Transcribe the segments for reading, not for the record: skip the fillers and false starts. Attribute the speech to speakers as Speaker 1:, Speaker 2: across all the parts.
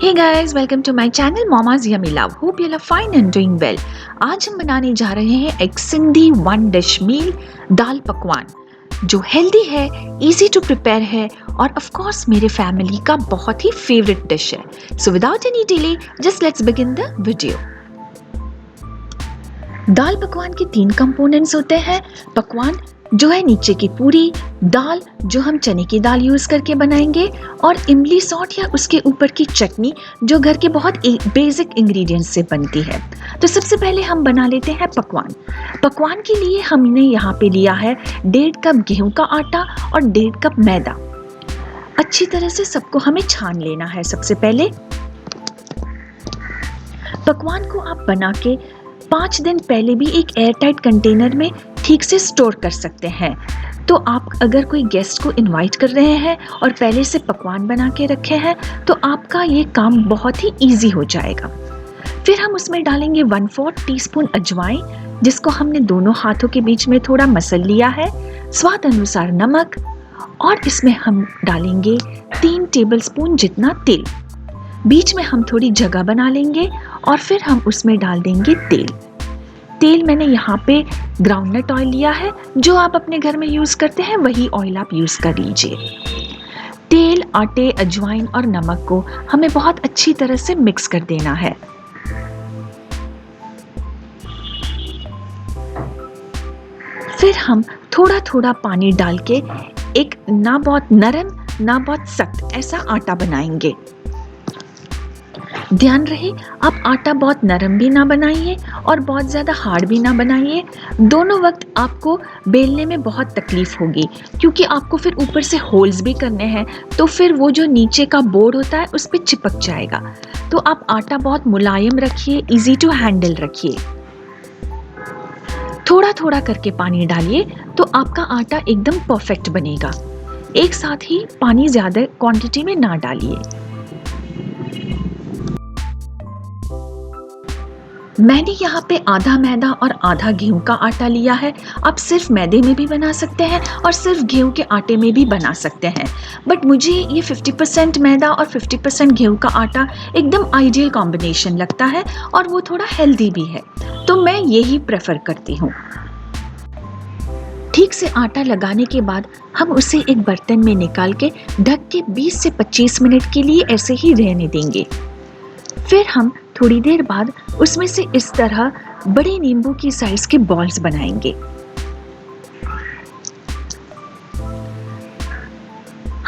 Speaker 1: Hey guys, welcome to my channel Mama's Yummy Love. Hope you are fine and doing well. आज हम बनाने जा रहे हैं एक सिंधी वन डिश मील दाल पकवान जो हेल्दी है, इजी टू प्रिपेयर है और ऑफ कोर्स मेरे फैमिली का बहुत ही फेवरेट डिश है. So without any delay just let's begin the video. दाल पकवान के 3 कंपोनेंट्स होते हैं. पकवान जो है नीचे की पूरी, दाल जो हम चने की दाल यूज करके बनाएंगे और इमली सॉट या उसके ऊपर की चटनी जो घर के बहुत बेसिक इंग्रेडिएंट्स से बनती है. तो सबसे पहले हम बना लेते हैं पकवान. पकवान के लिए हमने यहाँ पे लिया है 1.5 कप गेहूं का आटा और 1.5 कप मैदा. अच्छी तरह से सबको हमें छान लेना है. सबसे पहले पकवान को आप बना के 5 दिन पहले भी एक एयरटाइट कंटेनर में ठीक से स्टोर कर सकते हैं. तो आप अगर कोई गेस्ट को इनवाइट कर रहे हैं और पहले से पकवान बना के रखे हैं तो आपका ये काम बहुत ही इजी हो जाएगा. फिर हम उसमें डालेंगे 1/4 टीस्पून अजवाइन जिसको हमने दोनों हाथों के बीच में थोड़ा मसल लिया है. स्वाद अनुसार नमक और इसमें हम डालेंगे 3 टेबलस्पून जितना तेल. बीच में हम थोड़ी जगह बना लेंगे और फिर हम उसमें डाल देंगे तेल. तेल मैंने यहाँ पे ग्राउंडनट ऑयल लिया है. जो आप अपने घर में यूज करते हैं वही ऑयल आप यूज कर लीजिए. तेल, आटे, अजवाइन और नमक को हमें बहुत अच्छी तरह से मिक्स कर देना है. फिर हम थोड़ा थोड़ा पानी डाल के एक ना बहुत नरम ना बहुत सख्त ऐसा आटा बनाएंगे. ध्यान रहे आप आटा बहुत नरम भी ना बनाइए और बहुत ज़्यादा हार्ड भी ना बनाइए. दोनों वक्त आपको बेलने में बहुत तकलीफ होगी क्योंकि आपको फिर ऊपर से होल्स भी करने हैं तो फिर वो जो नीचे का बोर्ड होता है उस पर चिपक जाएगा. तो आप आटा बहुत मुलायम रखिए, इजी टू हैंडल रखिए. थोड़ा थोड़ा करके पानी डालिए तो आपका आटा एकदम परफेक्ट बनेगा. एक साथ ही पानी ज़्यादा क्वांटिटी में ना डालिए. मैंने यहाँ पे आधा मैदा और आधा गेहूं का आटा लिया है. आप सिर्फ मैदे में भी बना सकते हैं और सिर्फ गेहूं के आटे में भी बना सकते हैं. बट मुझे ये 50% मैदा और 50% गेहूं का आटा एकदम आइडियल कॉम्बिनेशन लगता है और वो थोड़ा हेल्दी भी है तो मैं यही प्रेफर करती हूँ. ठीक से आटा लगाने के बाद हम उसे एक बर्तन में निकाल के ढक के 20 से 25 मिनट के लिए ऐसे ही रहने देंगे. फिर हम थोड़ी देर बाद उसमें से इस तरह बड़े नींबू की साइज के बॉल्स बनाएंगे.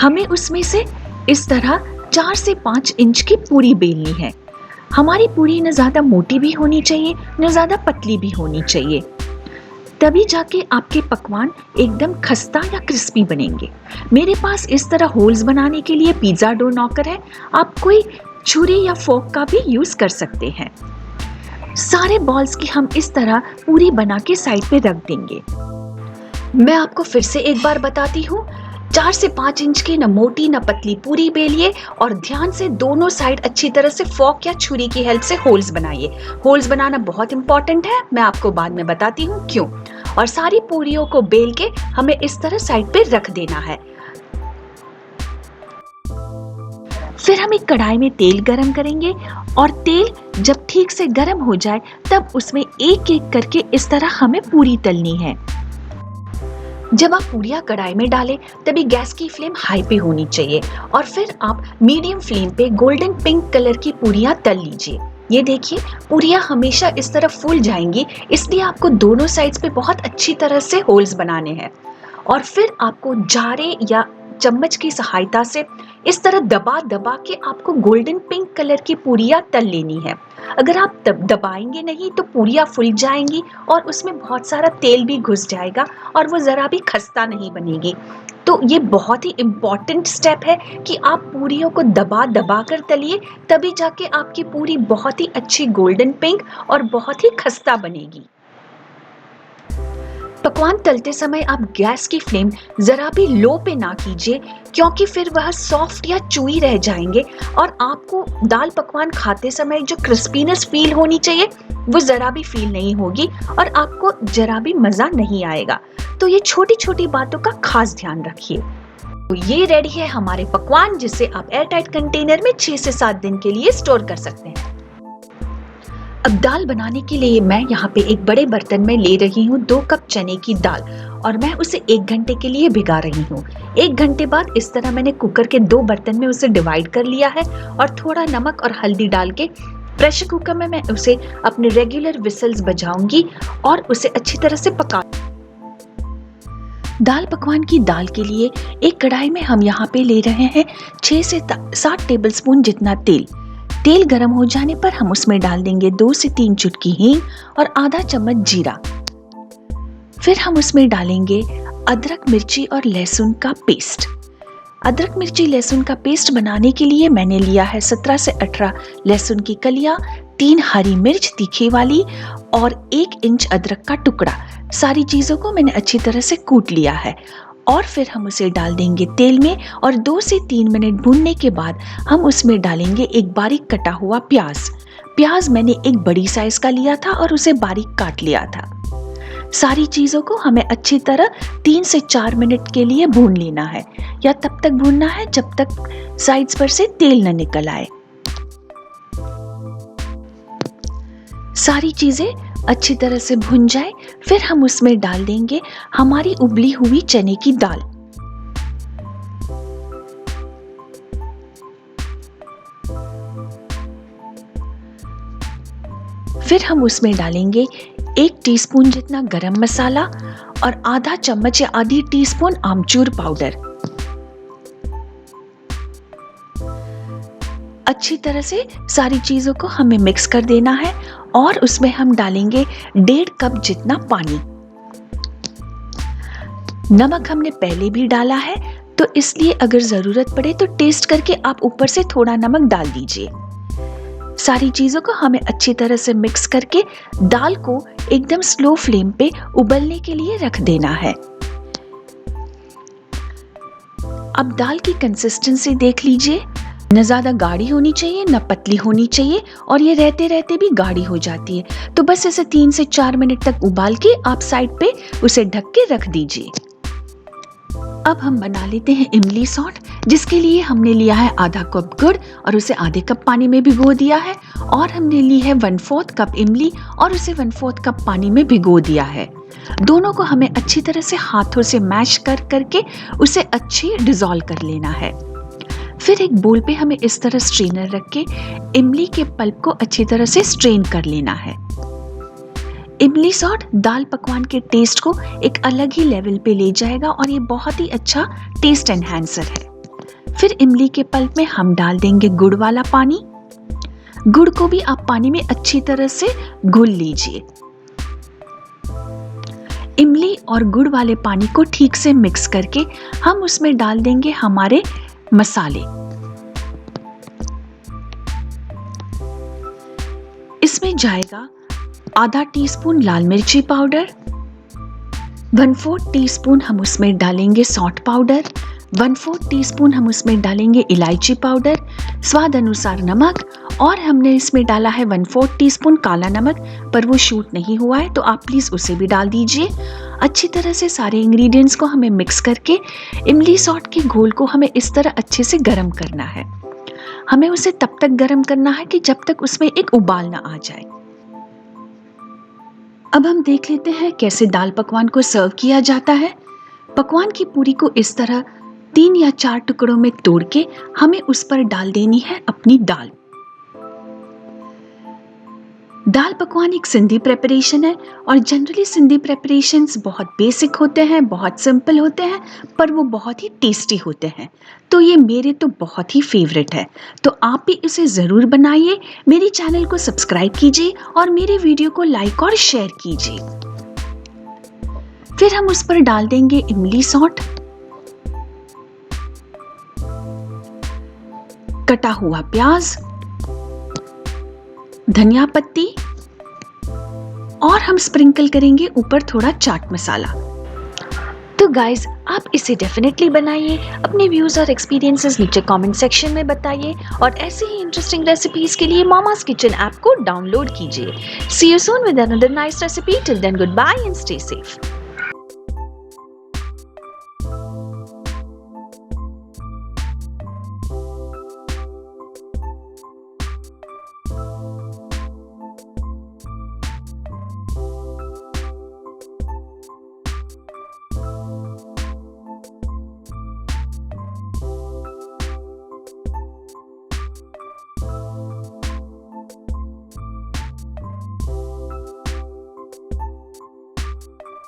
Speaker 1: हमें उसमें से इस तरह 4 से 5 इंच की पूरी बेलनी है. हमारी पूरी न ज्यादा मोटी भी होनी चाहिए न ज्यादा पतली भी होनी चाहिए. तभी जाके आपके पकवान एकदम खस्ता या क्रिस्पी बनेंगे. मेरे पास इस तरह होल्स बनाने के लिए पिज्जा डो नॉकर है. आप कोई छुरी या फोक का भी यूज कर सकते हैं. सारे बॉल्स की हम इस तरह पूरी बना के साइड पे रख देंगे. मैं आपको फिर से एक बार बताती हूँ. 4 से 5 इंच की न मोटी न पतली पूरी बेलिए और ध्यान से दोनों साइड अच्छी तरह से फोक या छुरी की हेल्प से होल्स बनाइए. होल्स बनाना बहुत इंपॉर्टेंट है, मैं आपको बाद में बताती हूँ क्यों. और सारी पूरियों को बेल के हमें इस तरह साइड पे रख देना है. फिर हम एक कढ़ाई में तेल गरम करेंगे और तेल जब ठीक से गरम हो जाए तब उसमें एक एक करके इस तरह हमें पूरी तलनी है. जब आप पूरियां कढ़ाई में डालें तभी गैस की फ्लेम हाई पे होनी चाहिए और फिर आप मीडियम फ्लेम पे गोल्डन पिंक कलर की पूरियां तल लीजिए. ये देखिए पूरियां हमेशा इस तरह फूल जाएंगी, इसलिए आपको दोनों साइड्स पे बहुत अच्छी तरह से होल्स बनाने हैं. और फिर आपको जारे या चम्मच की सहायता से इस तरह दबा दबा के आपको गोल्डन पिंक कलर की पूरियां तल लेनी है. अगर आप दबाएंगे नहीं तो पूरियां फूल जाएंगी और उसमें बहुत सारा तेल भी घुस जाएगा और वो जरा भी खस्ता नहीं बनेगी. तो ये बहुत ही इम्पॉर्टेंट स्टेप है कि आप पूरियों को दबा दबा कर तलिए, तभी जाके आपकी पूरी बहुत ही अच्छी गोल्डन पिंक और बहुत ही खस्ता बनेगी. पकवान तलते समय आप गैस की फ्लेम जरा भी लो पे ना कीजिए क्योंकि फिर वह सॉफ्ट या चूई रह जाएंगे और आपको दाल पकवान खाते समय जो क्रिस्पीनेस फील होनी चाहिए वो जरा भी फील नहीं होगी और आपको जरा भी मजा नहीं आएगा. तो ये छोटी छोटी बातों का खास ध्यान रखिए. तो ये रेडी है हमारे पकवान, जिसे आप एयरटाइट कंटेनर में 6 से 7 दिन के लिए स्टोर कर सकते हैं। अब दाल बनाने के लिए मैं यहाँ पे एक बड़े बर्तन में ले रही हूँ 2 कप चने की दाल और मैं उसे 1 घंटे के लिए भिगा रही हूँ। 1 घंटे बाद इस तरह मैंने कुकर के 2 बर्तन में उसे डिवाइड कर लिया है और थोड़ा नमक और हल्दी डाल के प्रेशर कुकर में मैं उसे अपने रेगुलर विसल्स बजाऊंगी और उसे अच्छी तरह से पका। दाल पकवान की दाल के लिए एक कढ़ाई में हम यहाँ पे ले रहे हैं 6 से 7 टेबलस्पून जितना तेल। तेल गर्म हो जाने पर हम उसमें डाल देंगे 2 से 3 चुटकी हींग और आधा चम्मच जीरा। फिर हम उसमें डालेंगे अदरक, मिर्ची और लहसुन का पेस्ट। अदरक, मिर्ची, लहसुन का पेस्ट बनाने के लिए मैंने लिया है 17 से 18 लहसुन की कलियां, 3 हरी मिर्च तीखी वाली और 1 इंच अदरक का टुकड़ा। सारी चीजों को मैंने अच्छी तरह से कूट लिया है और फिर हम उसे डाल देंगे तेल में और 2 से 3 मिनट भूनने के बाद हम उसमें डालेंगे एक बारीक कटा हुआ प्याज। प्याज मैंने एक बड़ी साइज का लिया था और उसे बारीक काट लिया था। सारी चीजों को हमें अच्छी तरह 3 से 4 मिनट के लिए भून लेना है या तब तक भूनना है जब तक साइड्स पर से तेल न निकल आए। सारी चीजें अच्छी तरह से भुन जाए फिर हम उसमें डाल देंगे हमारी उबली हुई चने की दाल। फिर हम उसमें डालेंगे 1 टीस्पून जितना गरम मसाला और आधा चम्मच या आधी टीस्पून आमचूर पाउडर। अच्छी तरह से सारी चीजों को हमें मिक्स कर देना है और उसमें हम डालेंगे 1.5 कप जितना पानी। नमक हमने पहले भी डाला है तो इसलिए अगर जरूरत पड़े तो टेस्ट करके आप ऊपर से थोड़ा नमक डाल दीजिए। सारी चीजों को हमें अच्छी तरह से मिक्स करके दाल को एकदम स्लो फ्लेम पे उबलने के लिए रख देना है। अब दाल की कंसिस्टेंसी देख लीजिए, न ज्यादा गाढ़ी होनी चाहिए न पतली होनी चाहिए और ये रहते रहते भी गाढ़ी हो जाती है। तो बस इसे 3 से 4 मिनट तक उबाल के आप साइड पे उसे ढक के रख दीजिए। अब हम बना लेते हैं इमली सॉट, जिसके लिए हमने लिया है आधा कप गुड़ और उसे आधे कप पानी में भिगो दिया है और हमने ली है 1/4 कप इमली और उसे 1/4 कप पानी में भिगो दिया है। दोनों को हमें अच्छी तरह से हाथों से मैश करके उसे अच्छी डिसॉल्व कर लेना है। फिर एक बोल पे हमें इस तरह स्ट्रेनर रख के इमली के पल्प को अच्छी तरह से स्ट्रेन कर लेना है। इमली सॉट दाल पकवान के टेस्ट को एक अलग ही लेवल पे ले जाएगा और ये बहुत ही अच्छा टेस्ट एनहांसर है। फिर इमली के पल्प में हम डाल देंगे गुड़ वाला पानी। गुड़ को भी आप पानी में अच्छी तरह से घुल लीजिए। इमली और गुड़ वाले पानी को ठीक से मिक्स करके हम उसमें डाल देंगे हमारे मसाले। इसमें जाएगा आधा टीस्पून लाल मिर्ची पाउडर, 1/4 टीस्पून हम उसमें डालेंगे सौंठ पाउडर, 1/4 टीस्पून हम उसमें डालेंगे इलायची पाउडर, स्वाद अनुसार नमक और हमने इसमें डाला है 1/4 टीस्पून काला नमक, पर वो शूट नहीं हुआ है तो आप प्लीज उसे भी डाल दीजिए। अच्छी तरह से सारे इंग्रेडिएंट्स को हमें मिक्स करके इमली सॉट के घोल को हमें इस तरह अच्छे से गर्म करना है। हमें उसे तब तक गर्म करना है कि जब तक उसमें एक उबाल ना आ जाए। अब हम देख लेते हैं कैसे दाल पकवान को सर्व किया जाता है। पकवान की पूरी को इस तरह 3 या 4 टुकड़ों में तोड़ के हमें उस पर डाल देनी है अपनी दाल। दाल पकवान एक सिंधी प्रेपरेशन है और जनरली सिंधी प्रेपरेशंस बहुत बेसिक होते हैं, बहुत सिंपल होते हैं, पर वो बहुत ही टेस्टी होते हैं। तो ये मेरे तो बहुत ही फेवरेट है, तो आप भी इसे ज़रूर बनाइए। मेरे चैनल को सब्सक्राइब कीजिए और मेरे वीडियो को लाइक और शेयर कीजिए। फिर हम उस पर डाल देंगे इमली सॉट, कटा हुआ प्याज, धनिया पत्ती और हम स्प्रिंकल करेंगे ऊपर थोड़ा चाट मसाला। तो गाइज आप इसे डेफिनेटली बनाइए, अपने व्यूज और एक्सपीरियंसेस नीचे कमेंट सेक्शन में बताइए और ऐसे ही इंटरेस्टिंग रेसिपीज के लिए मामा's किचन ऐप को डाउनलोड कीजिए। See you soon with another nice recipe. Till then, goodbye and stay safe.